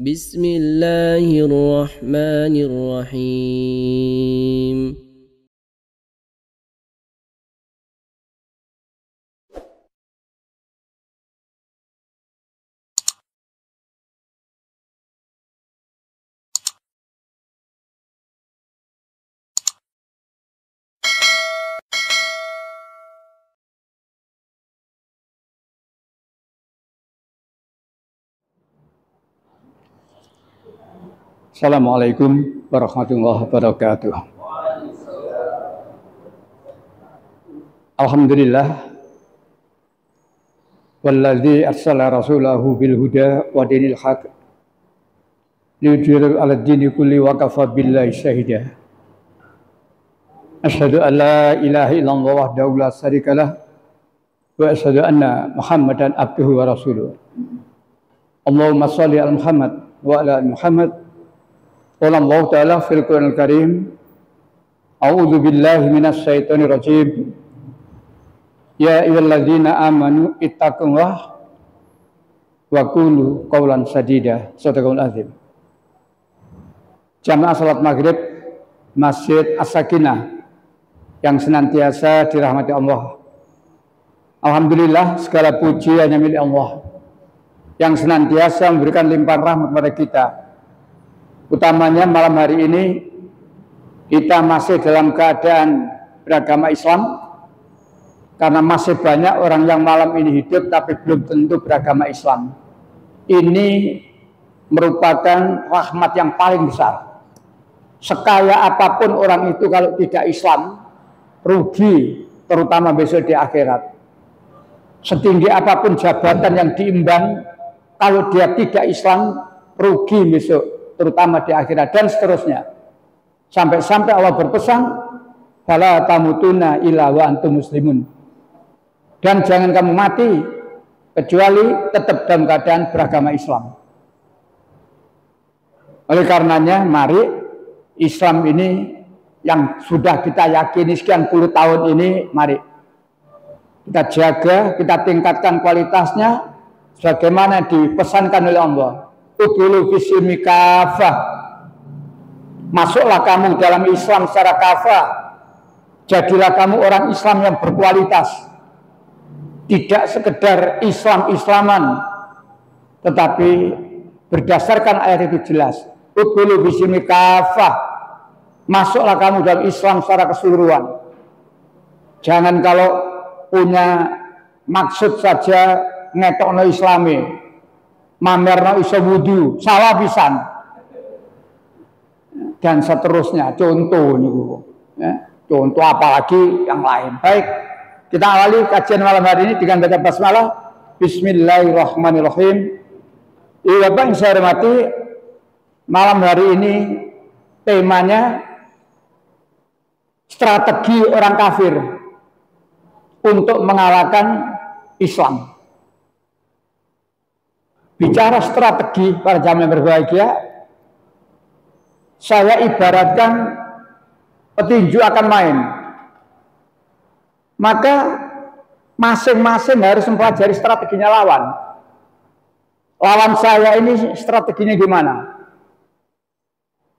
بسم الله الرحمن الرحيم. Assalamualaikum warahmatullahi wabarakatuh. Alhamdulillah walladzi arsala rasulahu bil huda wa dinil haq liyudhhirahu 'alad dini kulli wa kafa billahi syahida. Asyhadu an la ilaha illallah wahdahu la syarikalah wa asyhadu anna Muhammadan abduhu wa rasuluh. Allahumma shalli ala Muhammad wa ala ali Muhammad. Qala Allah Ta'ala fil Qur'anil Karim, A'udzu billahi minasy syaithanir rajim. Ya ayyuhalladzina amanu ittaqullaha wa qulu qawlan sadida. Shadaqallahul azim. Jamaah salat maghrib Masjid As-Sakinah yang senantiasa dirahmati Allah. Alhamdulillah, segala puji hanya milik Allah yang senantiasa memberikan limpahan rahmat kepada kita. Utamanya malam hari ini kita masih dalam keadaan beragama Islam, karena masih banyak orang yang malam ini hidup tapi belum tentu beragama Islam. Ini merupakan rahmat yang paling besar. Sekaya apapun orang itu kalau tidak Islam, rugi, terutama besok di akhirat. Setinggi apapun jabatan yang diemban, kalau dia tidak Islam, rugi besok, terutama di akhirat, dan seterusnya. Sampai-sampai Allah berpesan, fala tamutunna illa wa antum muslimun. Dan jangan kamu mati kecuali tetap dalam keadaan beragama Islam. Oleh karenanya, mari Islam ini yang sudah kita yakini sekian puluh tahun ini, mari kita jaga, kita tingkatkan kualitasnya sebagaimana dipesankan oleh Allah. Udkhulu fis-silmi kafah. Masuklah kamu dalam Islam secara kafah. Jadilah kamu orang Islam yang berkualitas. Tidak sekedar Islam-Islaman, tetapi berdasarkan ayat itu jelas. Udkhulu fis-silmi kafah. Masuklah kamu dalam Islam secara keseluruhan. Jangan kalau punya maksud saja ngetokno Islami, mamerno iso wudu, salah pisan, dan seterusnya. Contoh niku, ya. Contoh apalagi yang lain. Baik, kita awali kajian malam hari ini dengan baca basmalah. Bismillahirrahmanirrahim. Bapak yang saya hormati, malam hari ini temanya strategi orang kafir untuk mengalahkan Islam. Bicara strategi para jamaah yang berbahagia, saya ibaratkan petinju akan main. Maka masing-masing harus mempelajari strateginya lawan. Lawan saya ini strateginya gimana?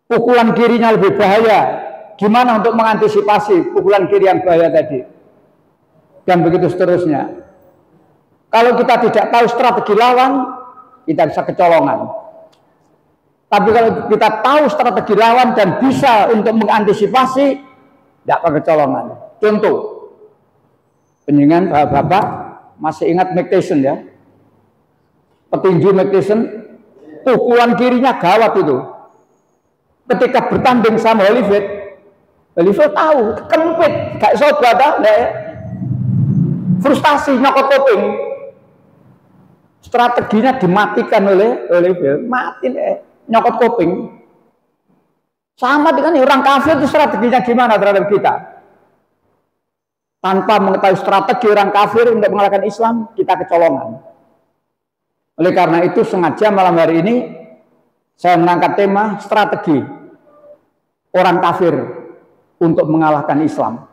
Pukulan kirinya lebih bahaya. Gimana untuk mengantisipasi pukulan kiri yang bahaya tadi? Dan begitu seterusnya. Kalau kita tidak tahu strategi lawan, kita bisa kecolongan. Tapi kalau kita tahu strategi lawan dan bisa untuk mengantisipasi, tidak akan kecolongan. Contoh, penjenengan bapak-bapak masih ingat Mike Tyson ya? Petinju Mike Tyson, pukulan kirinya gawat itu. Ketika bertanding sama Holyfield, Holyfield tahu, kempit, gak sobat, frustasi, nyokot kuping. Strateginya dimatikan oleh Holyfield, mati nyokot kuping. Sama dengan orang kafir itu strateginya gimana terhadap kita? Tanpa mengetahui strategi orang kafir untuk mengalahkan Islam, kita kecolongan. Oleh karena itu sengaja malam hari ini saya mengangkat tema strategi orang kafir untuk mengalahkan Islam.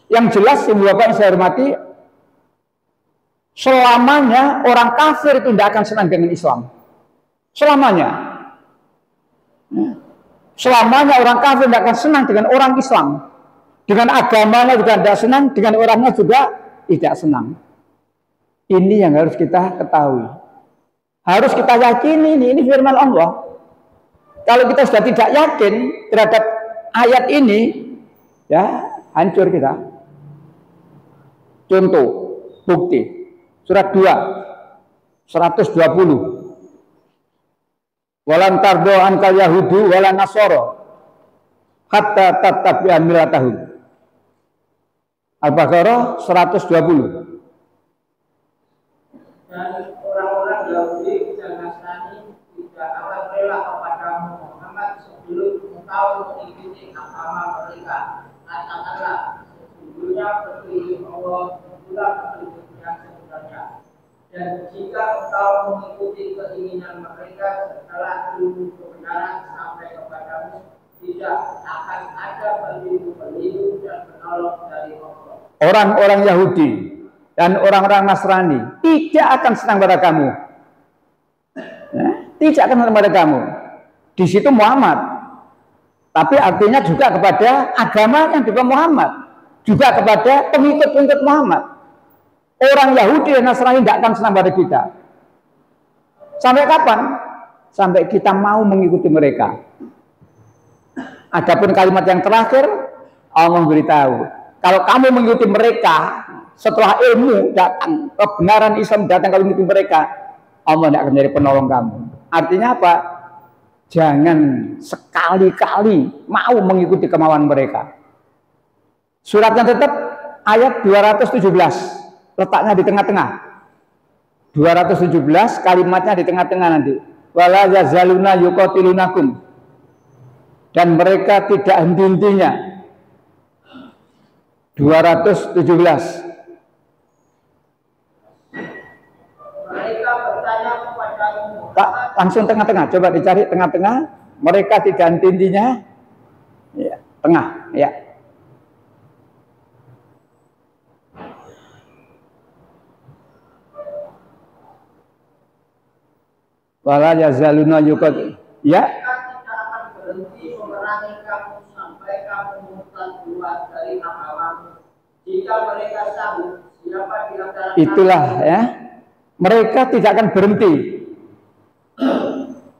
Yang jelas, Ibu Bapak yang saya hormati, selamanya orang kafir itu tidak akan senang dengan Islam. Selamanya. Selamanya orang kafir tidak akan senang dengan orang Islam. Dengan agamanya juga tidak senang, dengan orangnya juga tidak senang. Ini yang harus kita ketahui. Harus kita yakini ini firman Allah. Kalau kita sudah tidak yakin terhadap ayat ini, ya hancur kita. Contoh, bukti. Surat 2, 120. Walan tardo ankal yahudu walan nasoro hatta tattabi'a millatahum. Al-Baqarah 120. Dan orang-orang Yahudi dan Nasrani tidak akan rela kepadamu Muhammad sebelum engkau mengikuti agama mereka. Katakanlah, sesungguhnya petunjuk Allah itulah petunjuk yang sebenarnya. Dan jika engkau mengikuti keinginan mereka setelah ilmu kebenaran sampai kepadamu, tidak akan ada pelindung dan penolong dari Allah. Orang-orang Yahudi dan orang-orang Nasrani tidak akan senang pada kamu. Ya, tidak akan senang pada kamu. Di situ Muhammad. Tapi artinya juga kepada agama yang dibawa Muhammad. Juga kepada pengikut-pengikut Muhammad. Orang Yahudi dan Nasrani tidak akan senang pada kita. Sampai kapan? Sampai kita mau mengikuti mereka. Adapun kalimat yang terakhir, Allah memberitahu, kalau kamu mengikuti mereka, setelah ilmu datang, kebenaran Islam datang, kalau mengikuti mereka, Allah tidak akan menjadi penolong kamu. Artinya apa? Jangan sekali-kali mau mengikuti kemauan mereka. Suratnya tetap ayat 217, letaknya di tengah-tengah. 217 kalimatnya di tengah-tengah nanti. Wala yazaluna yuqatilunakum. Dan mereka tidak henti-hentinya. 217. Mereka bertanya kepadamu. Langsung tengah-tengah, coba dicari tengah-tengah. Mereka tidak henti-hentinya. Ya, tengah, ya. Wala yazaluna yuqatil. Ya. Mereka tidak akan berhenti memerangi kamu sampai kamu murtad keluar dari agamamu. Jika mereka sanggup, siapa di antara Itulah ya. Mereka tidak akan berhenti.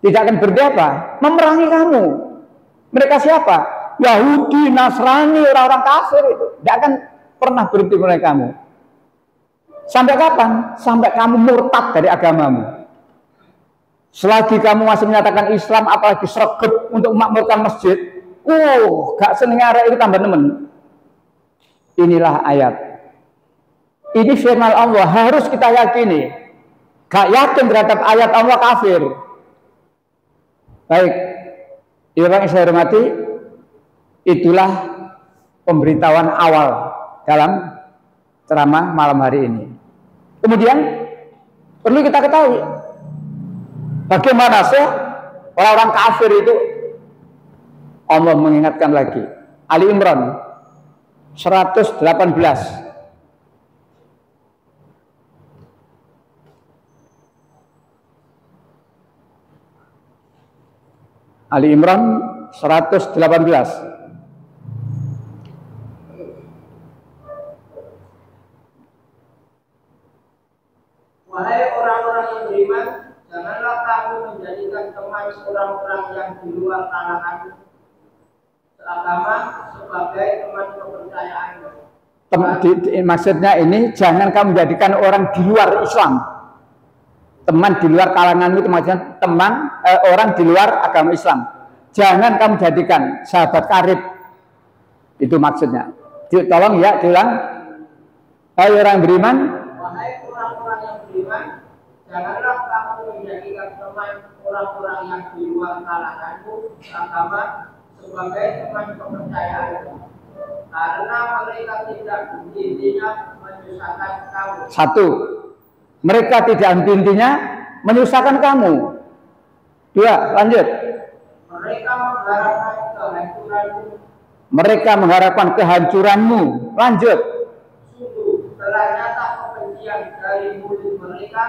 Tidak akan berhenti apa? Memerangi kamu. Mereka siapa? Yahudi, Nasrani, orang-orang kafir itu. Tidak akan pernah berhenti memerangi kamu. Sampai kapan? Sampai kamu murtad dari agamamu. Selagi kamu masih menyatakan Islam, apalagi sregep untuk memakmurkan masjid, gak seneng arek itu tambah nemen. Inilah ayat. Ini firman Allah, harus kita yakini. Gak yakin terhadap ayat Allah kafir. Baik, yang saya hormati, itulah pemberitahuan awal dalam ceramah malam hari ini. Kemudian perlu kita ketahui, bagaimana sih orang-orang kafir itu? Allah mengingatkan lagi. Ali Imran 118. Ali Imran 118. Wahai orang-orang yang beriman, janganlah kamu menjadikan teman orang-orang yang di luar kalangan seagama sebagai teman kepercayaanmu. Maksudnya ini, jangan kamu menjadikan orang di luar Islam. Teman di luar kalangan itu maksudnya teman orang di luar agama Islam. Jangan kamu jadikan sahabat karib. Itu maksudnya. Tolong ya, diulang. Hai orang beriman. Wahai orang-orang yang beriman, janganlah kamu menjadikan teman orang-orang yang di luar kalanganmu agama sebagai teman kepercayaanmu. Karena mereka tidak intinya menyusahkan kamu. Satu, mereka tidak henti-hentinya menyusahkan kamu. Dua, lanjut. Mereka mengharapkan kehancuranmu. Mereka mengharapkan kehancuranmu. Lanjut. Sungguh telah nyata kebencian dari mulut mereka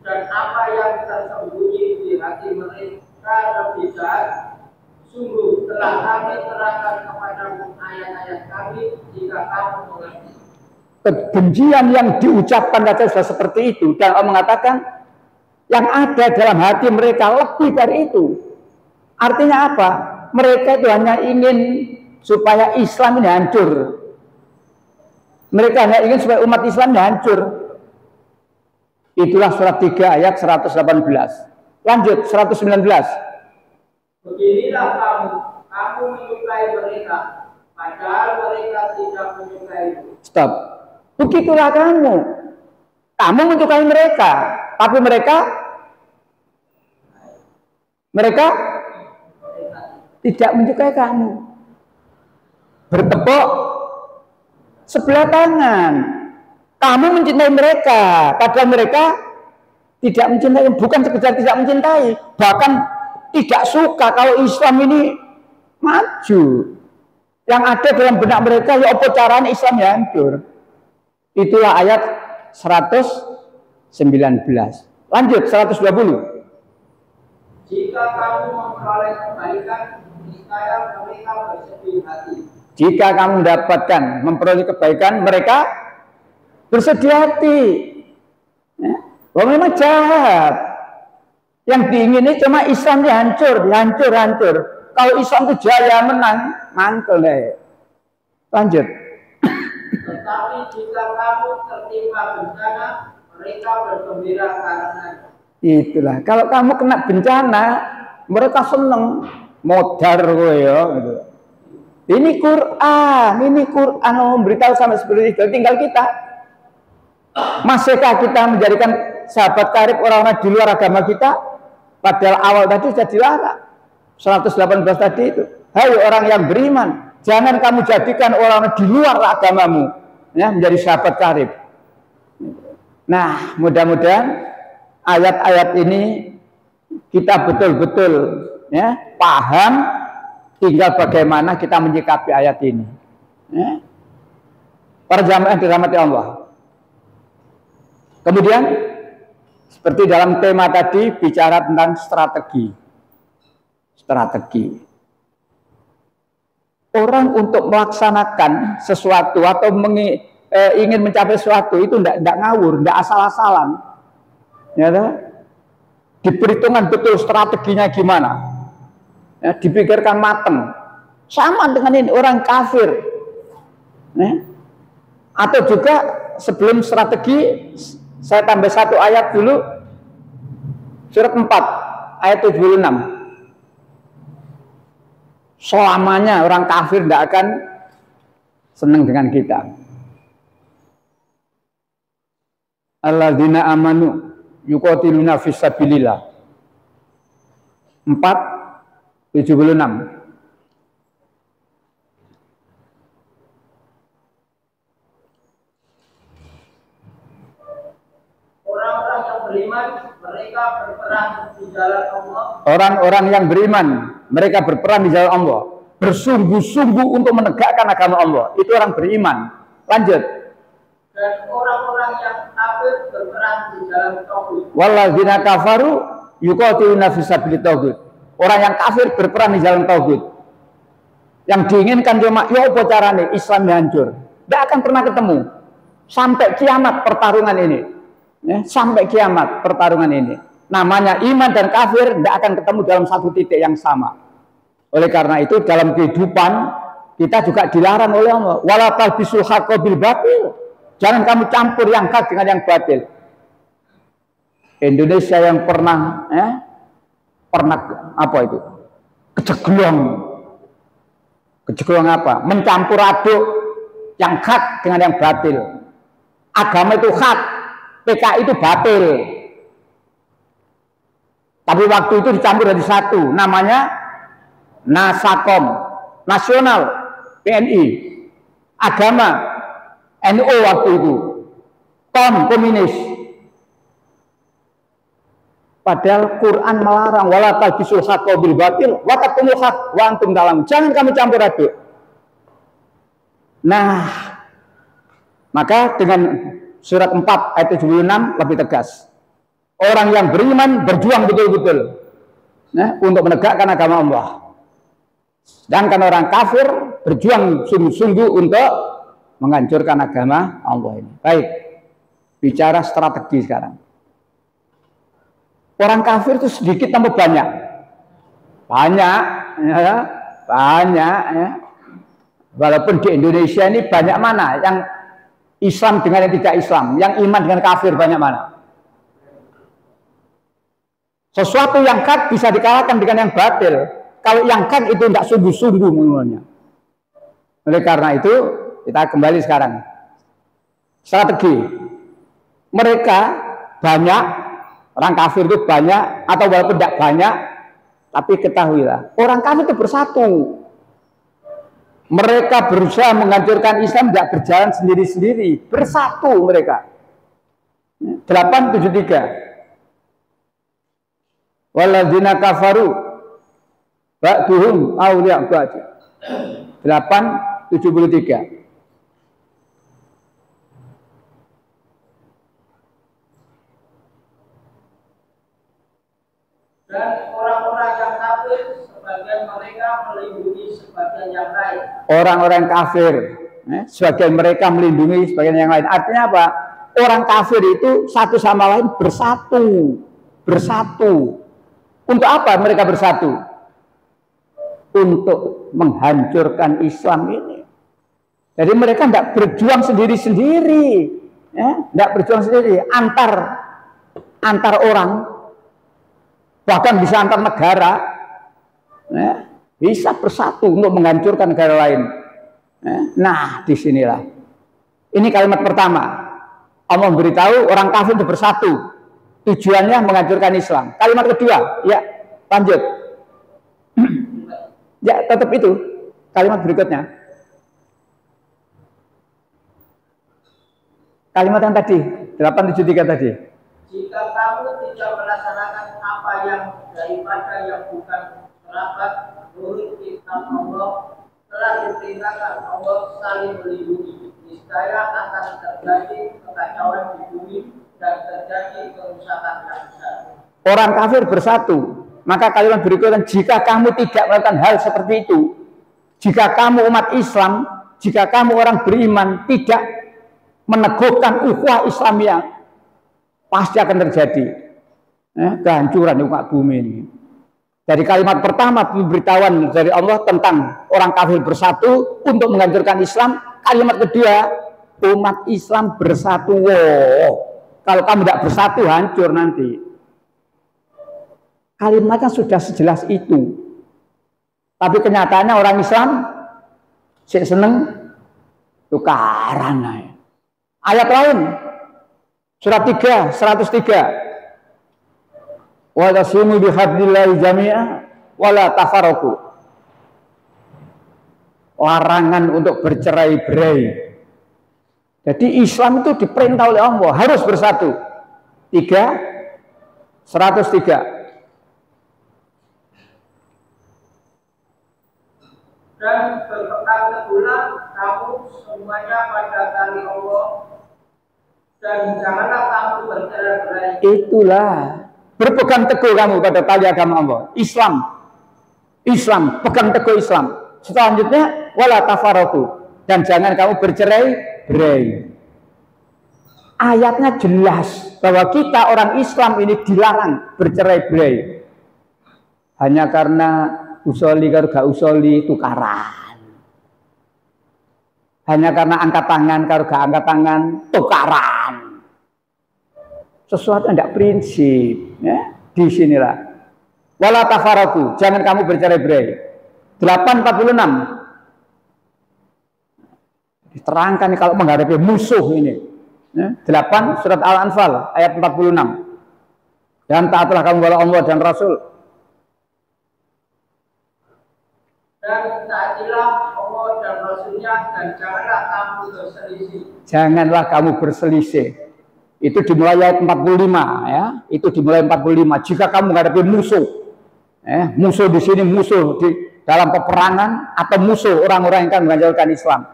dan apa yang tersembunyi seperti hati mereka lebih jahat. Sungguh telah kami terangkan kepadamu ayat-ayat kami jika kamu mengerti. Kebencian yang diucapkan saja sudah seperti itu, dan Allah mengatakan yang ada dalam hati mereka lebih dari itu. Artinya apa? Mereka itu hanya ingin supaya Islam ini hancur. Mereka hanya ingin supaya umat Islam ini hancur. Itulah surat 3 ayat 118. Lanjut 119. Beginilah kamu menyukai mereka, padahal mereka tidak menyukaimu. Stop. Begitulah kamu menyukai mereka, tapi mereka tidak menyukai kamu. Bertepuk sebelah tangan. Kamu mencintai mereka, padahal mereka tidak mencintai. Bukan sekedar tidak mencintai, bahkan tidak suka kalau Islam ini maju. Yang ada dalam benak mereka, ya apa caranya Islam ya hancur. Itulah ayat 119. Lanjut 120. Jika kamu memperoleh kebaikan, niscaya mereka bersedih hati. Jika kamu mendapatkan memperoleh kebaikan, mereka bersedih hati. Ya. Memang jahat. Yang diingini cuma Islam hancur. Kalau Islam itu jaya menang, mantul deh. Lanjut. Tetapi jika kamu tertimpa bencana, mereka bergembira karenanya. Itulah. Kalau kamu kena bencana, mereka seneng. Modar gue ya. Gitu. Ini Quran memberitahu sama seperti itu. Tinggal kita. Masihkah kita menjadikan sahabat karib orang-orang di luar agama kita? Padahal awal tadi sudah dilarang. 118 tadi itu. Hai orang yang beriman, jangan kamu jadikan orang di luar agamamu ya menjadi sahabat karib. Nah, mudah-mudahan ayat-ayat ini kita betul-betul ya paham, tinggal bagaimana kita menyikapi ayat ini. Ya. Para jamaah dirahmati Allah. Kemudian seperti dalam tema tadi bicara tentang strategi. Orang untuk melaksanakan sesuatu atau ingin mencapai sesuatu itu tidak ngawur, tidak asal-asalan. Ya, diperhitungkan betul strateginya gimana. Ya, dipikirkan matang. Sama dengan ini orang kafir. Ya. Atau juga sebelum strategi saya tambah satu ayat dulu. Surat 4 ayat 76. Selamanya orang kafir tidak akan senang dengan kita. Alladzina amanu yuqatiluna fisabilillah. 4:76. Orang-orang yang beriman, mereka berperang di jalan Allah. Orang-orang yang beriman, mereka berperang di jalan Allah. Bersungguh-sungguh untuk menegakkan agama Allah. Itu orang beriman. Lanjut. Dan orang-orang yang kafir berperang di jalan tauhid. Walladzina kafaru yuqatiluna fisabilillah tauhid. Orang yang kafir berperang di jalan tauhid. Yang diinginkan cuma ya apa caranya Islam hancur. Tidak akan pernah ketemu sampai kiamat pertarungan ini. Ya, sampai kiamat pertarungan ini. Namanya iman dan kafir tidak akan ketemu dalam satu titik yang sama. Oleh karena itu dalam kehidupan kita juga dilarang oleh Allah. Wala talbisul haqqa bil batil. Jangan kamu campur yang hak dengan yang batil. Indonesia yang pernah apa itu? Kejeglong apa? Mencampur aduk yang hak dengan yang batil. Agama itu hak, PKI itu batil. Tapi waktu itu dicampur dari satu, namanya Nasakom, Nasional, PNI, Agama, NU waktu itu, Komunis. Padahal Quran melarang wala talbisul haqqa bil batil wa taqtumul haqq wa antum ta'lamun. Jangan kami campur aduk. Nah, maka dengan surat 4 ayat 76 lebih tegas. Orang yang beriman berjuang betul-betul. untuk menegakkan agama Allah. Sedangkan orang kafir berjuang sungguh-sungguh untuk menghancurkan agama Allah ini. Baik, bicara strategi sekarang. Orang kafir itu sedikit tambah banyak. Banyak, ya, banyak. Ya. Walaupun di Indonesia ini banyak mana yang Islam dengan yang tidak Islam, yang iman dengan kafir banyak mana. Sesuatu yang hak bisa dikalahkan dengan yang batil. Kalau yang hak itu tidak sungguh-sungguh menurutnya. Oleh karena itu, kita kembali sekarang. Strategi. Mereka banyak, orang kafir itu banyak, atau walaupun tidak banyak, tapi ketahuilah, orang kafir itu bersatu. Mereka berusaha menghancurkan Islam, tidak berjalan sendiri-sendiri. Bersatu mereka. 873. Walladzina kafaru ba'duhum awliya ba'd. 873. Dan orang-orang yang kafir sebagian mereka melindungi sebagian yang lain. Orang-orang kafir, sebagian mereka melindungi sebagian yang lain. Artinya apa? Orang kafir itu satu sama lain bersatu, bersatu. Untuk apa mereka bersatu? Untuk menghancurkan Islam ini. Jadi mereka tidak berjuang sendiri-sendiri, tidak berjuang sendiri. Antar orang, bahkan bisa antar negara, bisa bersatu untuk menghancurkan negara lain. Nah, disinilah. Ini kalimat pertama. Allah memberitahu orang kafir itu bersatu. Tujuannya menghancurkan Islam. Kalimat kedua, ya lanjut. Ya tetap itu. Kalimat berikutnya. Kalimat yang tadi, 873 tadi. Jika kamu tidak melaksanakan apa yang daripada yang bukan kerabat, menurut kitab Allah telah diperintahkan Allah saling melindungi. Niscaya akan terjadi kekacauan di bumi dan terjadi kerusakan yang besar. Orang kafir bersatu. Maka kalimat berikutnya, jika kamu tidak melakukan hal seperti itu, jika kamu umat Islam, jika kamu orang beriman tidak meneguhkan ukhuwah Islamiyah, pasti akan terjadi kehancuran di muka bumi ini. Dari kalimat pertama pemberitahuan dari Allah tentang orang kafir bersatu untuk menghancurkan Islam. Kalimat kedua, umat Islam bersatu. Wow. Kalau kamu tidak bersatu, hancur nanti. Kalimatnya sudah sejelas itu. Tapi kenyataannya orang Islam seneng tukaran. Ayat lain, surat 3, 103. Wa tasimu bihablillahi jami'a wa la tafarraqu. Larangan untuk bercerai-berai. Jadi Islam itu diperintah oleh Allah harus bersatu. 103. Dan berpegang teguhlah kamu semuanya pada tali Allah, dan janganlah kamu bercerai-berai. Itulah, berpegang teguh kamu pada tali agama Allah. Islam, pegang teguh Islam. Selanjutnya, wala tafarraqu, dan jangan kamu bercerai-berai. Ayatnya jelas bahwa kita orang Islam ini dilarang bercerai-berai. Hanya karena usoli kalau gak usoli tukaran. Hanya karena angkat tangan kalau gak angkat tangan tukaran. Sesuatu yang tidak prinsip. Ya? Di sinilah. Wala tafarraqu, jangan kamu bercerai-berai. 846. Diterangkan nih kalau menghadapi musuh ini. 8 surat Al-Anfal ayat 46. Dan taatlah kamu kepada Allah dan Rasul. Dan taatilah Allah dan Rasulnya, dan janganlah kamu berselisih. Janganlah kamu berselisih. Itu dimulai ayat 45 ya. Itu dimulai 45. Jika kamu menghadapi musuh, musuh di sini musuh di dalam peperangan atau musuh orang-orang yang akan menghancurkan Islam.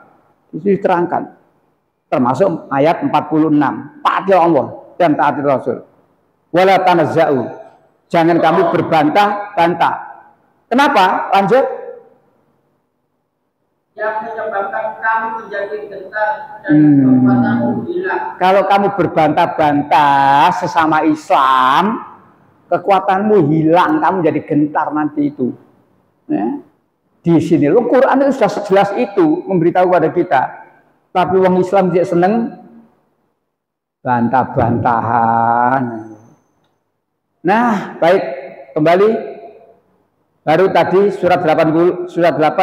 Itu diterangkan. Termasuk ayat 46. Taatilah Allah dan taatilah Rasul. Wala tanazza'u. Jangan kamu berbantah-bantah. Kenapa? Lanjut. Yang menyebabkan kamu menjadi gentar dan kekuatanmu hilang. Kalau kamu berbantah-bantah sesama Islam, kekuatanmu hilang, kamu jadi gentar nanti itu. Ya. Di sini loh, Quran itu sudah sejelas itu memberitahu kepada kita. Tapi orang Islam tidak seneng bantah-bantahan. Nah, baik, kembali baru tadi surat 8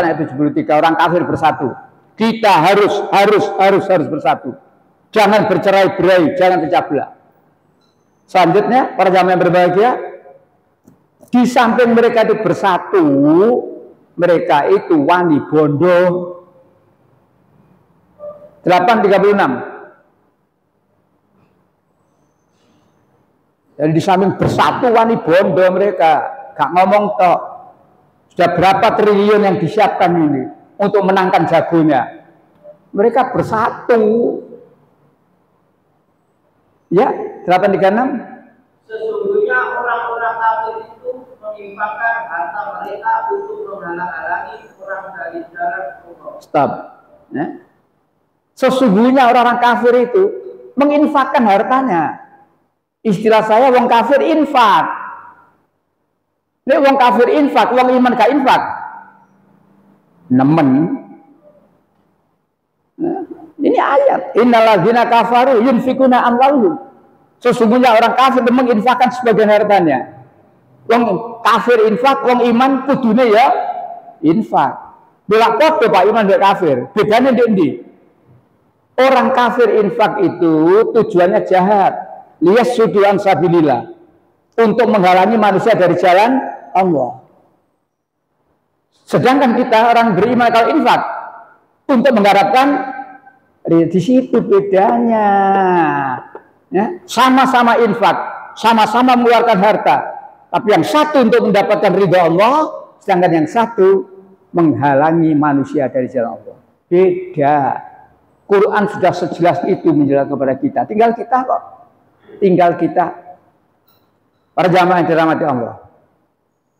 ayat 73, orang kafir bersatu. Kita harus bersatu. Jangan bercerai-berai, jangan pecah belah. Selanjutnya, para jamaah yang berbahagia, di samping mereka itu bersatu, mereka itu wani bondo. 8:36. Dan di samping bersatu wani bondo mereka, gak ngomong tok. Sudah berapa triliun yang disiapkan ini untuk menangkan jagonya. Mereka bersatu. Ya, 8:36. Sesungguhnya orang-orang kafir itu menyimpangkan harta mereka untuk menghalang-halangi orang dari jalan Allah. Stop. Ya. Sesungguhnya orang-orang kafir itu menginfakkan hartanya. Istilah saya, wong kafir infak. Nek wong kafir infak, wong iman gak infak. Nemen. Nah, ini ayat. Innalladzina kafaru yunfikuna amwalahum. Sesungguhnya orang kafir menginfakkan sebagian hartanya. Wong kafir infak, wong iman kudune ya infak. Belak podo Pak iman mbek kafir. Bedanya ndi? Orang kafir infak itu tujuannya jahat. Liyasuddu an sabilillah. Untuk menghalangi manusia dari jalan Allah. Sedangkan kita orang beriman kalau infak untuk mengharapkan, di situ bedanya. Ya, sama-sama infak, sama-sama mengeluarkan harta, tapi yang satu untuk mendapatkan ridha Allah, sedangkan yang satu menghalangi manusia dari jalan Allah. Beda. Quran sudah sejelas itu menjelaskan kepada kita. Tinggal kita kok. Tinggal kita. Para jamaah yang dirahmati Allah.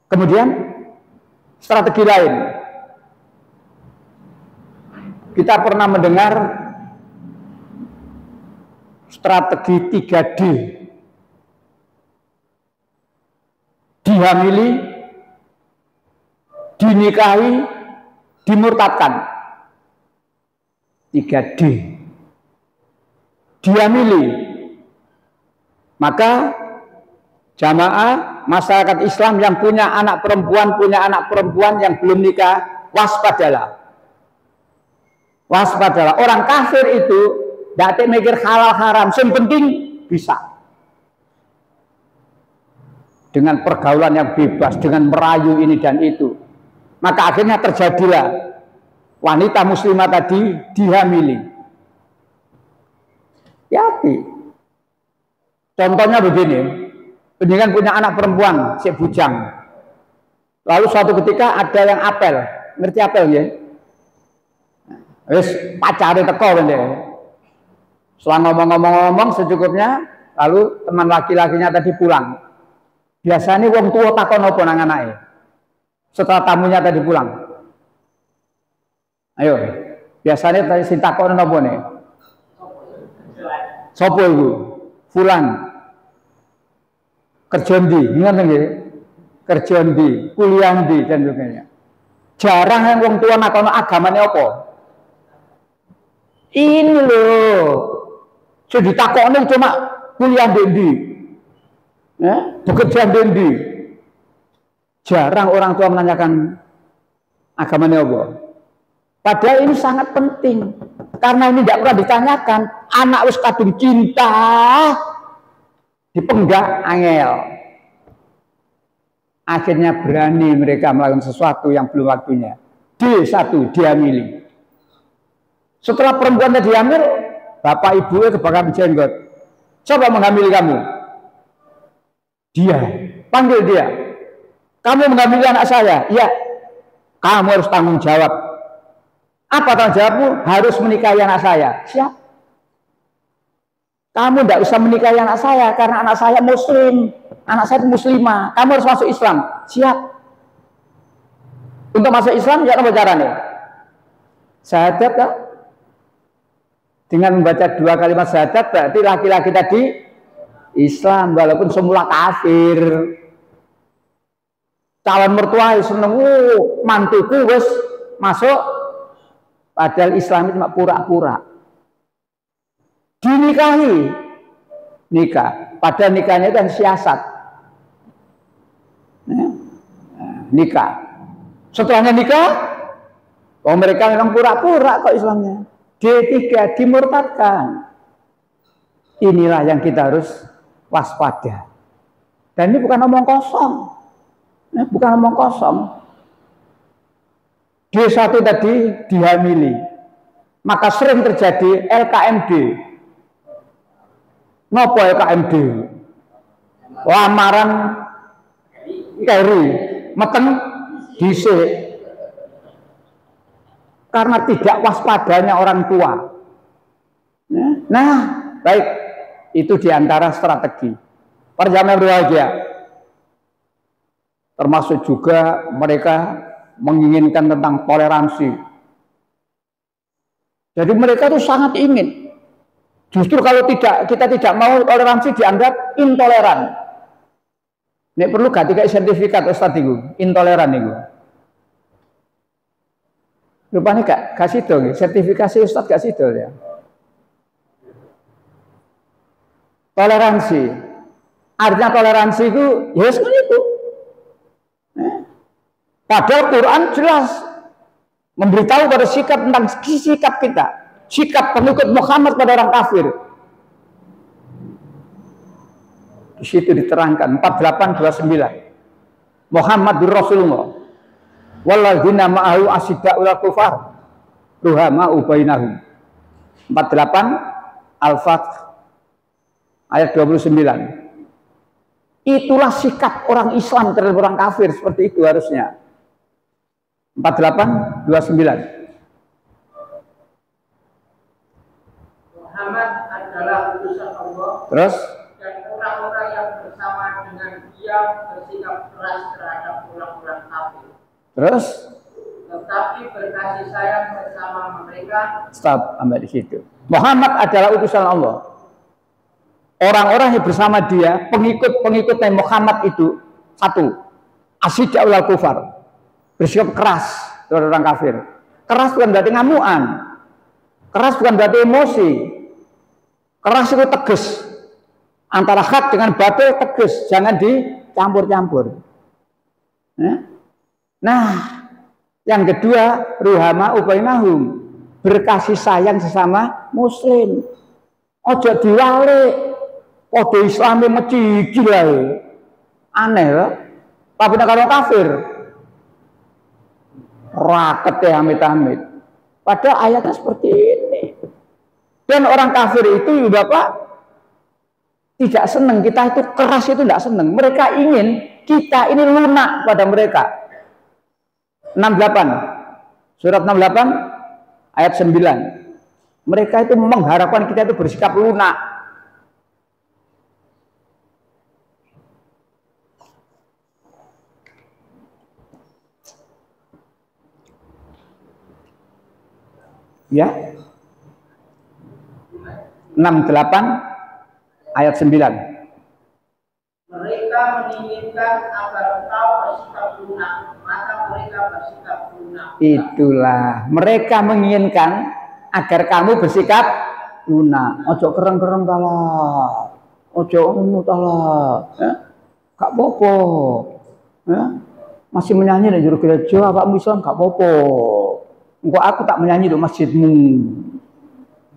Kemudian strategi lain. Kita pernah mendengar strategi 3D. Dihamili, dinikahi, dimurtadkan. 3D. Dihamili. Maka jamaah masyarakat Islam yang punya anak perempuan yang belum nikah, waspadalah. Waspadalah. Orang kafir itu tidak mikir halal haram, yang penting bisa. Dengan pergaulan yang bebas, dengan merayu ini dan itu. Maka akhirnya terjadilah wanita muslimah tadi dihamili. Hati. Contohnya begini, penjenengan punya anak perempuan, si bujang. Lalu suatu ketika ada yang apel, ngerti apel ya? Wis pacare teko ya. Setelah ngomong-ngomong secukupnya, lalu teman laki-lakinya tadi pulang. Biasanya wong tua takon apa nang anake. Setelah tamunya tadi pulang. Ayo, biasanya tadi sing takon apa nih? Sopo iku? Fulan. Kerja ndi? Ngoten nggih. Kerja ndi, kuliah ndi dan sebagainya. Jarang yang wong tua nakono agamane apa? Ini loh. Sudah ditakoni cuma kuliah ndi. Ya, bekerja ndi. Jarang orang tua menanyakan agamane apa. Padahal ini sangat penting. Karena ini tidak pernah ditanyakan. Anak wis kadung cinta dipenggak angel. Akhirnya berani mereka melakukan sesuatu yang belum waktunya. D1 dihamili. Setelah perempuannya dihamil, bapak ibunya kebakar jenggot. Coba menghamili kamu. Dia, panggil dia. Kamu menghamili anak saya? Ya. Kamu harus tanggung jawab. Apa tanggung jawabmu? Harus menikahi anak saya. Siap. Kamu tidak usah menikahi anak saya karena anak saya muslim. anak saya itu muslimah, kamu harus masuk Islam. Siap. Untuk masuk Islam, ya apa caranya? Syahadat tak? Dengan membaca 2 kalimat syahadat, berarti laki-laki tadi Islam, walaupun semula kafir. Calon mertua seneng, mantuku wes masuk, padahal Islam itu cuma pura-pura. Dinikahi, nikah, padahal nikahnya itu siasat. Nikah. Setelahnya nikah, mereka memang pura-pura kok Islamnya. D3 dimurtadkan. Inilah yang kita harus waspada. Dan ini bukan omong kosong. Bukan omong kosong. D1 tadi dihamili. Maka sering terjadi LKMD. Ngopo LKMD? Lamaran keri, meteng dhisik. Karena tidak waspadanya orang tua. Nah, baik. Itu diantara strategi. Perjalanan berbahagia. Termasuk juga mereka menginginkan tentang toleransi. Jadi mereka itu sangat ingin. Justru kalau kita tidak mau toleransi dianggap intoleran. Ini perlu ganti kayak sertifikat Ustaz itu, intoleran itu. Rupanya gak sido, sertifikasi Ustaz gak sido ya. Toleransi. Artinya toleransi itu ya seperti itu. Padahal Quran jelas memberitahu pada sikap tentang sikap kita, sikap pengikut Muhammad pada orang kafir. Di situ diterangkan 4829. Muhammadur Rasulullah. Walladzina ma'ahu asyiddaa'u 'alal kufar ruhama'u bainahum. 48 Al-Fath ayat 29. Itulah sikap orang Islam terhadap orang kafir, seperti itu harusnya. 4829. Muhammad adalah utusan Allah. Terus Dan orang-orang yang bersama dengan dia bersikap keras terhadap orang-orang kafir. Terus Tetapi berkasih sayang bersama mereka. Stop sampai di situ. Muhammad adalah utusan Allah. Orang-orang yang bersama dia, pengikut-pengikut Muhammad itu satu, asyiddaa'u 'alal kufar, bersikap keras terhadap orang kafir. Keras bukan berarti ngamuan, keras bukan berarti emosi, keras itu tegas. Antara hak dengan batil tegas, jangan dicampur-campur. Nah, yang kedua, ruhama'u bainahum, berkasih sayang sesama muslim. Ojo diwalik, kode Islamnya mecicil lah, aneh loh. Tapi kalau kafir, raket ya amit-amit. Padahal ayatnya seperti ini. Dan orang kafir itu Bapak tidak senang, kita itu keras itu tidak senang. Mereka ingin kita ini lunak pada mereka. 68, surat 68 ayat 9. Mereka itu mengharapkan kita itu bersikap lunak. Ya, 68 ayat 9. Mereka menginginkan agar engkau bersikap lunak, maka mereka bersikap lunak. Itulah, mereka menginginkan agar kamu bersikap lunak. Ojo kereng-kereng kalah, ojo ngono kalah, gak apa-apa. Ya? Masih menyanyi di juru gereja, Pak Islam gak apa-apa. Engkau aku tak menyanyi di masjidmu.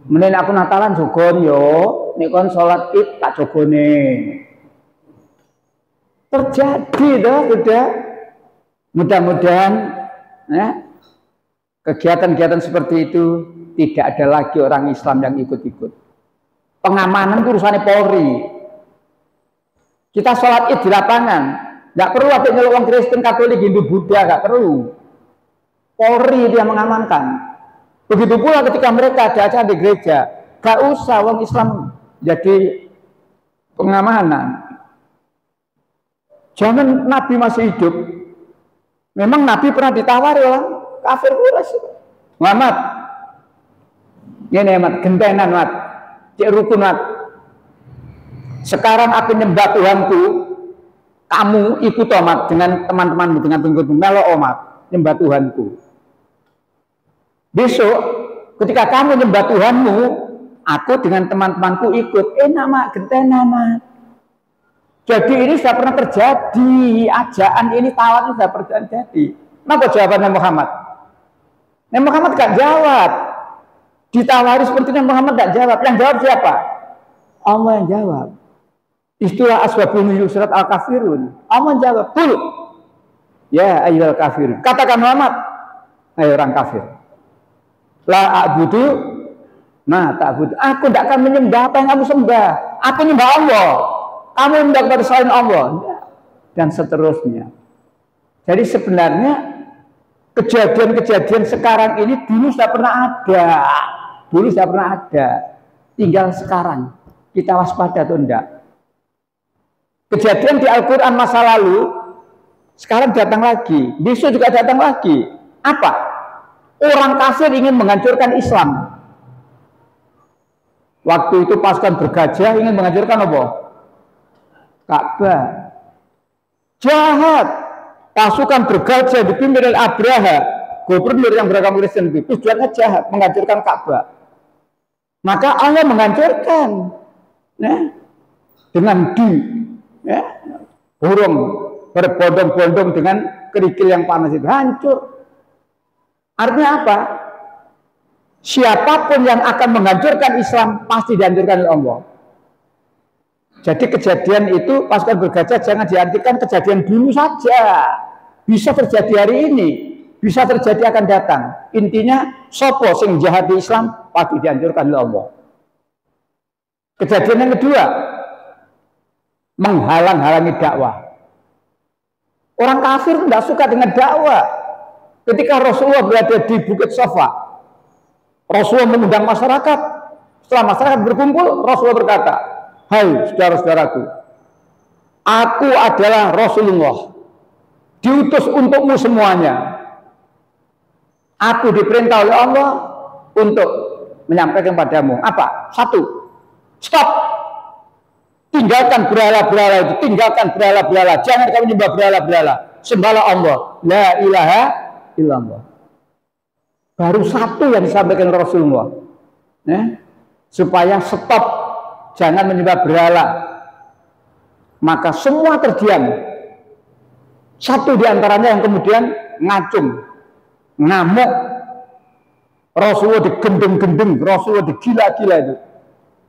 Mending aku Natalan jogon yo, nek kon salat Id tak jogone. Terjadi dah, sudah. Mudah-mudahan ya, kegiatan-kegiatan seperti itu tidak ada lagi orang Islam yang ikut-ikut. Pengamanan itu urusannya Polri. Kita sholat Id di lapangan, nggak perlu ada nyelowong Kristen, Katolik, Hindu, Buddha, nggak perlu. Polri dia mengamankan. Begitu pula ketika mereka ada acara di gereja, gak usah orang Islam jadi pengamanan. Zaman Nabi masih hidup, memang Nabi pernah ditawari orang kafir Quraisy. Muhammad, ini Mat, gentenan Mat, cek rukun Mat. Sekarang aku nyembah Tuhanku, kamu ikut Mat dengan teman-temanmu, dengan pengikutmu, melo Mat, nyembah Tuhanku. Besok, ketika kamu nyembah Tuhanmu, aku dengan teman-temanku ikut. Enak Mat, gentenan Mat. Jadi ini sudah pernah terjadi, ajaan ini tawar ini sudah pernah terjadi. Apa jawabannya Muhammad? Nabi Muhammad gak jawab. Ditawari seperti Nabi Muhammad gak jawab. Yang jawab siapa? Allah yang jawab. Istilah asbabun nuzul surat Al-Kafirun. Allah jawab, "Qul ya ayyuhal kafirun." Katakan Muhammad, hai orang kafir. La a'budu ma ta'budu. Aku tidak akan menyembah apa yang kamu sembah. Aku menyembah Allah. Kamu menyembah kepada selain Allah. Dan seterusnya. Jadi sebenarnya kejadian-kejadian sekarang ini dulu sudah pernah ada. Dulu sudah pernah ada. Tinggal sekarang kita waspada atau enggak. Kejadian di Al-Quran masa lalu sekarang datang lagi. Besok juga datang lagi. Apa? Orang kafir ingin menghancurkan Islam. Waktu itu pasukan bergajah ingin menghancurkan apa? Ka'bah. Jahat. Pasukan bergajah dipimpin oleh Abraha, gubernur yang beragama Kristen itu, tujuannya jahat, menghancurkan Ka'bah. Maka Allah menghancurkan, ya, dengan ya, burung berbondong-bondong dengan kerikil yang panas itu hancur. Artinya apa? Siapapun yang akan menghancurkan Islam pasti dihancurkan oleh Allah. Jadi kejadian itu pasukan bergajah jangan diartikan kejadian dulu saja. Bisa terjadi hari ini, bisa terjadi akan datang. Intinya sopo sing jahat di Islam pasti dihancurkan oleh Allah. Kejadian yang kedua, menghalang-halangi dakwah. Orang kafir tidak suka dengan dakwah. Ketika Rasulullah berada di Bukit Safa, Rasulullah mengundang masyarakat. Setelah masyarakat berkumpul, Rasulullah berkata, "Hai saudara-saudaraku, aku adalah Rasulullah, diutus untukmu semuanya. Aku diperintah oleh Allah untuk menyampaikan padamu." Apa? Satu, stop. Tinggalkan berhala-berhala itu, tinggalkan berhala-berhala. Jangan kamu nyembah berhala-berhala. Sembahlah Allah. La ilaha illallah. Baru satu yang disampaikan Rasulullah. Supaya stop. Jangan menyembah berhala. Maka semua terdiam. Satu diantaranya yang kemudian ngacung, ngamuk. Rasulullah digendeng-gendeng, Rasulullah digila-gila itu.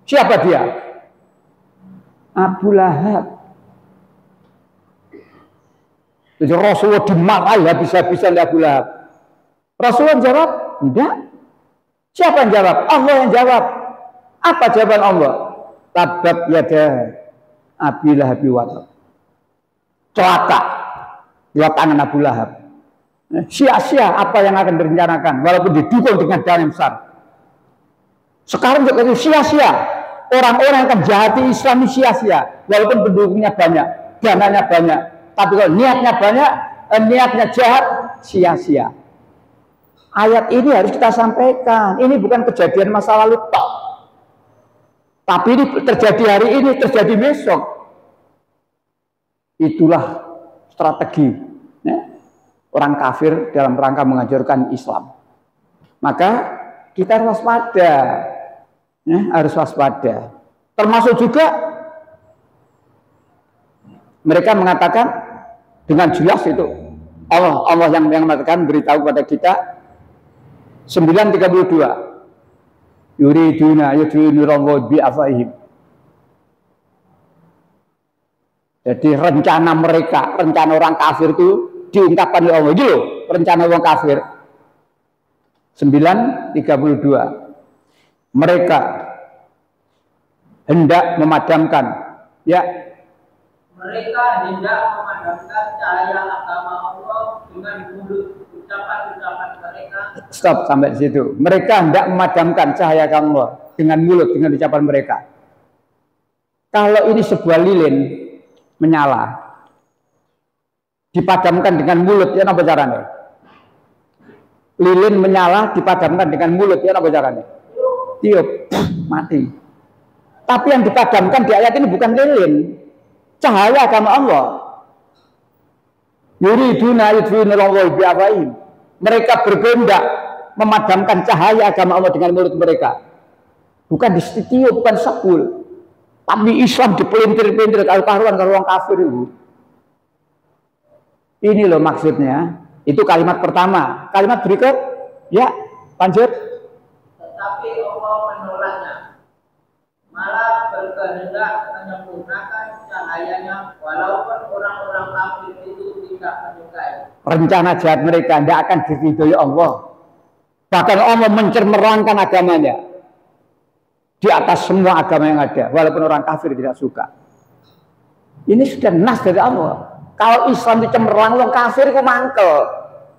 Siapa dia? Abu Lahab. Jadi Rasulullah dimarahi habis-habisan Abu Lahab. Rasulullah jawab, enggak. Siapa yang jawab? Allah yang jawab. Apa jawaban Allah? Tabat yada Abi Lahab wa tab. Celaka dua tangan Abu Lahab. Sia-sia apa yang akan direncanakan walaupun didukung dengan dana yang besar. Sekarang juga itu sia-sia. Orang-orang yang akan jahati Islam ini sia-sia walaupun pendukungnya banyak, dananya banyak. Tapi kalau niatnya banyak, niatnya jahat, sia-sia. Ayat ini harus kita sampaikan. Ini bukan kejadian masa lalu tok. Tapi ini terjadi hari ini, terjadi besok. Itulah strategi orang kafir dalam rangka menghancurkan Islam. Maka kita harus waspada. Harus waspada. Termasuk juga mereka mengatakan dengan jelas itu Allah yang mengatakan beritahu kepada kita 9:32 yuriduna yudhinu bi afaihim. Jadi rencana mereka, rencana orang kafir itu diungkapkan oleh Allah. Itu loh, rencana orang kafir. 9:32. Mereka hendak memadamkan, ya. Mereka hendak memadamkan cahaya agama Allah dengan mulut ucapan-ucapan mereka. Stop sampai di situ. Mereka hendak memadamkan cahaya agama Allah dengan mulut, dengan ucapan mereka. Kalau ini sebuah lilin menyala, dipadamkan dengan mulut, ya apa caranya? Lilin menyala dipadamkan dengan mulut, ya apa caranya? Tiup, mati. Tapi yang dipadamkan di ayat ini bukan lilin, cahaya agama Allah. Yuriduna yudhinu Allah bi'afaihim. Mereka berkehendak memadamkan cahaya agama Allah dengan mulut mereka. Bukan ditiup, bukan sabul. Tapi Islam dipelintir-pelintir kalau karuan kalau orang kafir itu. Ini loh maksudnya. Itu kalimat pertama. Kalimat berikut, ya lanjut. Tetapi Allah menolaknya, malah berkehendak menyempurnakan cahayanya, walaupun orang-orang kafir itu tidak menyukai. Rencana jahat mereka tidak akan diridhoi Allah. Bahkan Allah mencermerangkan agamanya di atas semua agama yang ada, walaupun orang kafir tidak suka. Ini sudah nas dari Allah. Kalau Islam itu cemerlang, orang kafir itu mangkel.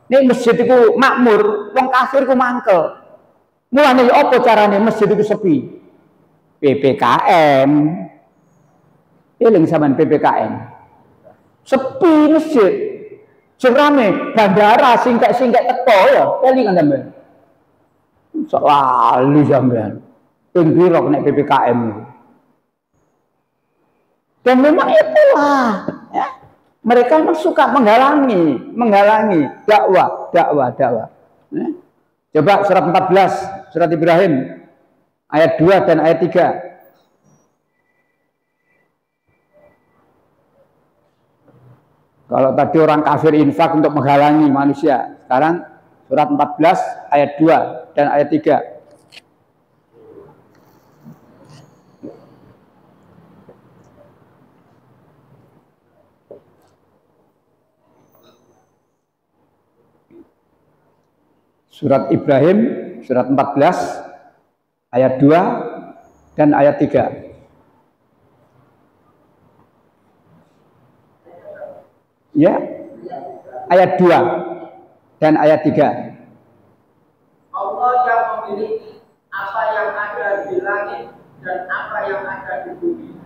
Ini masjid itu makmur, orang kafir itu mangkel. Mulanya apa caranya masjid itu sepi? PPKM. Eling sampean PPKM. Sepi masjid. Sing rame bandara singkek-singkek teko ya, kelingan sampean. Sok lali sampean. Ping piro nek PPKM itu. Dan memang itulah, ya. Mereka memang suka menghalangi dakwah. Ya. Coba surat 14, surat Ibrahim ayat 2 dan ayat 3. Kalau tadi orang kafir infak untuk menghalangi manusia, sekarang surat 14 ayat 2 dan ayat 3. Surat Ibrahim, surat 14, ayat 2 dan ayat 3. Ya, ayat 2 dan ayat 3. Allah yang memiliki apa yang ada di langit dan apa yang ada di bumi.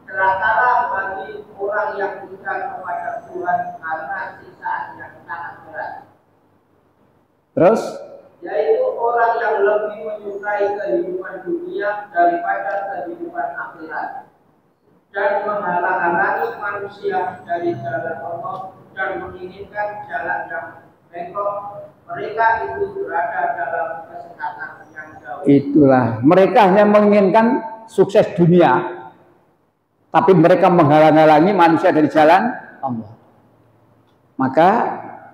Celakalah bagi orang yang bukan kepada Tuhan karena siksaan yang sangat berat. Terus? Yaitu orang yang lebih menyukai kehidupan dunia daripada kehidupan akhirat, dan menghalang-halangi manusia dari jalan Allah dan menginginkan jalan yang bengkok. Mereka itu berada dalam kesesatan yang jauh. Itulah, mereka hanya menginginkan sukses dunia, tapi mereka menghalang-halangi manusia dari jalan Allah. Maka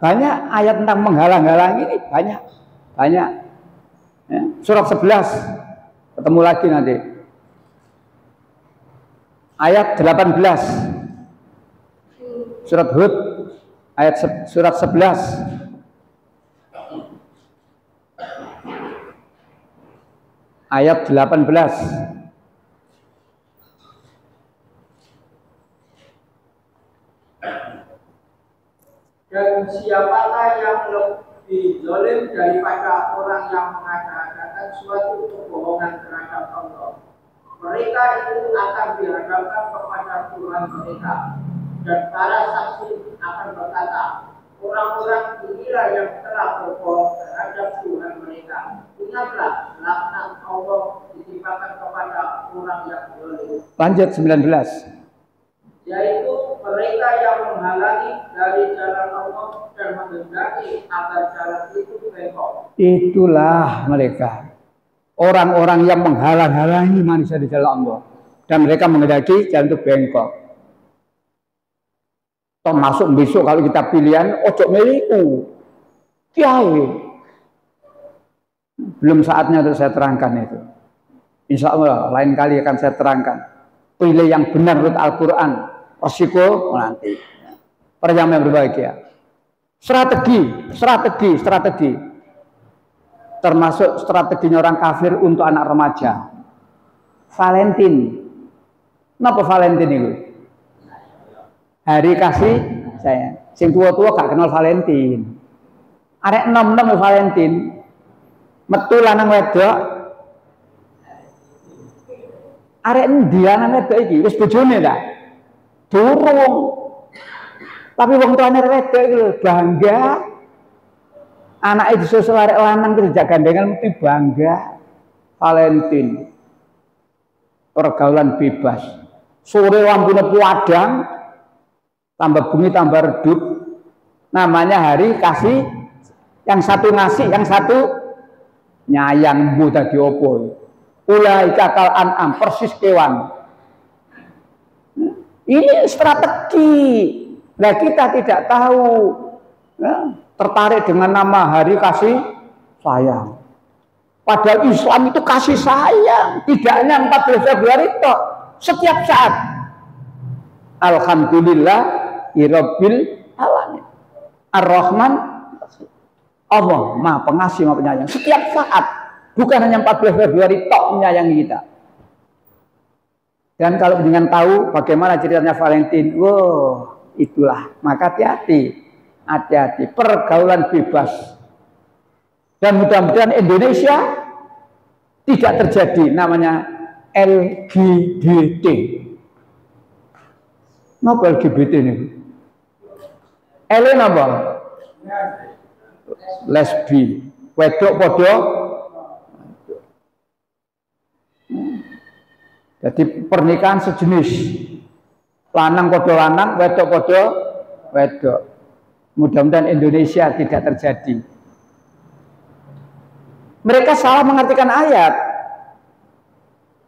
banyak ayat tentang menghalang-halangi ini, banyak. Ya. Surat 11 ketemu lagi nanti. Ayat 18. Surat Hud ayat surat 11. Ayat 18. Dan siapakah yang lebih zalim daripada orang yang mengada-adakan suatu kebohongan terhadap Allah? Mereka itu akan dihadapkan kepada Tuhan mereka, dan para saksi akan berkata, orang-orang inilah yang telah berbohong terhadap Tuhan mereka. Ingatlah, laknat Allah ditimpakan kepada orang yang zalim. Lanjut 19. Yaitu mereka yang menghalangi dari jalan Allah dan menghendaki agar jalan itu bengkok. Itulah mereka, orang-orang yang menghalang-halangi manusia di jalan Allah, dan mereka menghendaki jalan itu bengkok. Termasuk besok kalau kita pilihan ojo meliku kiai, belum saatnya untuk saya terangkan itu. Insya Allah lain kali akan saya terangkan. Pilih yang benar menurut Al-Quran, resiko nanti. Perjalanan yang berbahagia. Strategi. Termasuk strateginya orang kafir untuk anak remaja. Valentine. Kenapa Valentine itu? Hari kasih sayang. Sing tua-tua gak kenal Valentine. Arek nom-nom Valentine. Metu lanang wedok. Arek endi lanang wedok iki? Wis bojone ta? Durung. Tapi wong tuane wedok iki lho bangga. Anake disusul arek lanang kerja gandengan mesti bangga. Valentine. Pergaulan bebas. Sore lampune padang, tambah bumi tambah redup. Namanya hari kasih. Yang satu ngasih, yang satu nyayang mbuh dadi opo. Ulaika kal an'am, persis kewan. Ini strategi. Nah kita tidak tahu. Ya, tertarik dengan nama hari kasih sayang. Padahal Islam itu kasih sayang. Tidak hanya 14 Februari itu. Setiap saat. Alhamdulillah Rabbil alamin. Ar-Rahman Allah Maha Pengasih Maha Penyayang. Setiap saat. Bukan hanya 14 Februari tok menyayangi kita. Dan kalau dengan tahu bagaimana ceritanya Valentine, wow, itulah. Maka hati-hati. Hati-hati. Pergaulan bebas. Dan mudah-mudahan Indonesia tidak terjadi namanya LGBT. Apa LGBT ini? L apa? Lesbi. Wedok podo. Jadi pernikahan sejenis. Lanang podo lanang, wedok podo wedok. Mudah-mudahan Indonesia tidak terjadi. Mereka salah mengartikan ayat.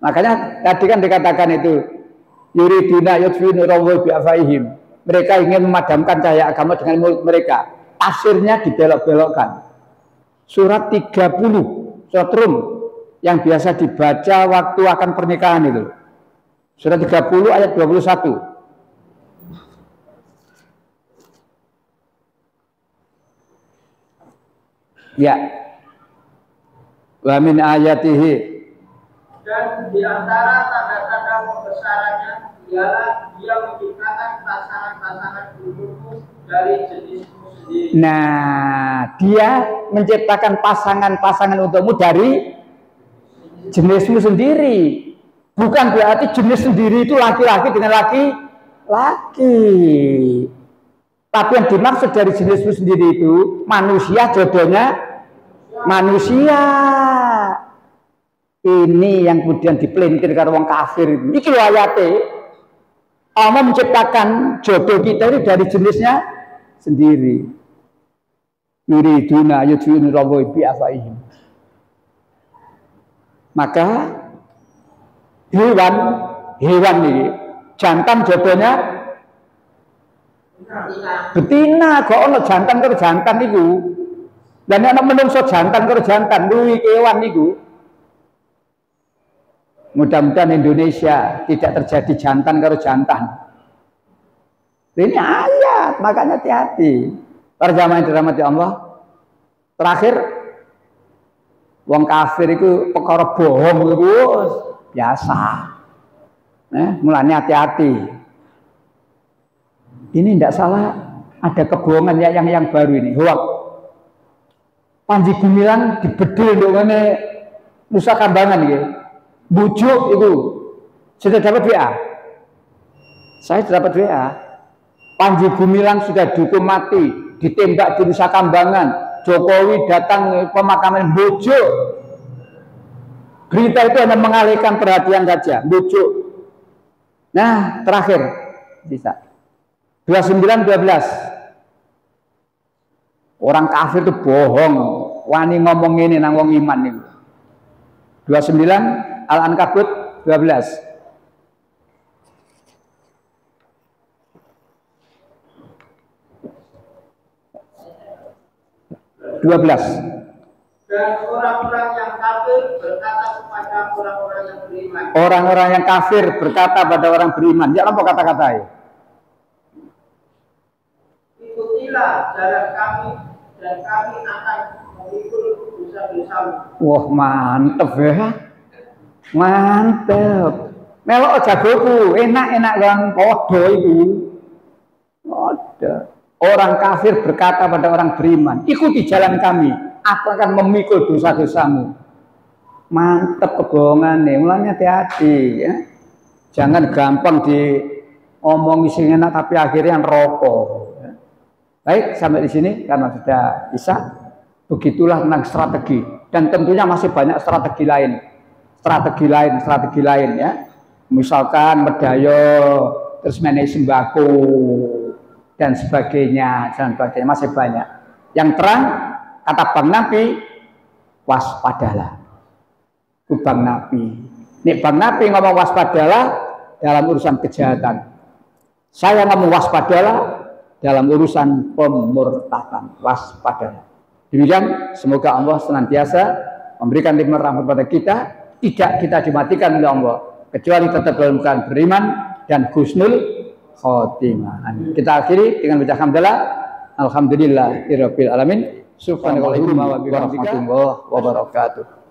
Makanya tadi kan dikatakan itu yuriduna yudfinu rawwi bi'afaihim. Mereka ingin memadamkan cahaya agama dengan mulut mereka. Tafsirnya dibelok-belokkan. Surat 30, surat Rum yang biasa dibaca waktu akan pernikahan itu. Surat 30 ayat 21. Ya. Wa min ayatihi, dan di antara tanda-tanda pembesarannya ialah dia menciptakan pasangan-pasangan untukmu dari jenismu sendiri. Nah, dia menciptakan pasangan-pasangan untukmu dari jenismu sendiri. Bukan berarti jenis sendiri itu laki-laki dengan laki-laki. Tapi yang dimaksud dari jenismu sendiri itu manusia, jodohnya manusia. Ini yang kemudian dipelintir karo wong kafir itu. Iki lho ayate. Allah menciptakan jodoh kita ini dari jenisnya sendiri. Yuriduna yudfinu rawwi bi'afaihim. Maka hewan ini jantan jodohnya betina. Kok ono jantan karo jantan iku. Dan ana menungso jantan karo jantan luwih kewan niku. Mudah-mudahan Indonesia tidak terjadi jantan karo jantan. Ini ayat, makanya hati-hati. Para jamaah yang dirahmati Allah. Terakhir, wong kafir itu perkara bohong itu biasa. Mulanya hati-hati. Ini tidak salah, ada kebohongan yang baru ini. Hoak. Panji Gumilang dibedil dengan Nusa Kambangan gitu. Bujuk itu sudah dapat WA. Saya dapat WA. Panji Gumilang sudah dihukum mati, ditembak di Nusa Kambangan. Jokowi datang pemakaman, bujuk. Berita itu hanya mengalihkan perhatian saja, bujuk. Nah, terakhir bisa 29-12. Orang kafir itu bohong, wani ngomong ini nang wong iman nih. 29 Al-Ankabut 12. Dan orang-orang yang kafir berkata kepada orang-orang yang beriman. Orang-orang yang kafir berkata pada orang beriman. Ya apa kata-katanya? Ikutilah jalan kami dan kami akan memikul dosa-dosamu. Wah, mantep ya. Mantep. Melok jagoku, enak-enak kan podo itu. Podo. Orang kafir berkata pada orang beriman, ikuti jalan kami, aku akan memikul dosa-dosamu. Mantep kebohongan nih, mulanya hati-hati ya. Jangan gampang diomong isinya enak tapi akhirnya rokok. Baik, sampai di sini karena sudah bisa. Begitulah tentang strategi, dan tentunya masih banyak strategi lain ya. Misalkan medayo, terus manage sembako dan sebagainya masih banyak. Yang terang kata Bang Nabi, waspadalah. Bang Nabi. Nek Bang Nabi ngomong waspadalah dalam urusan kejahatan. Saya ngomong waspadalah dalam urusan pemurtadan. Waspadalah. Demikian, semoga Allah senantiasa memberikan limpah rahmat pada kita, tidak kita dimatikan oleh Allah, kecuali tetap dalam keadaan beriman dan husnul khotimah. Kita akhiri dengan baca hamdalah. Alhamdulillahirabbil alamin. Subhanallah warahmatullahi wabarakatuh.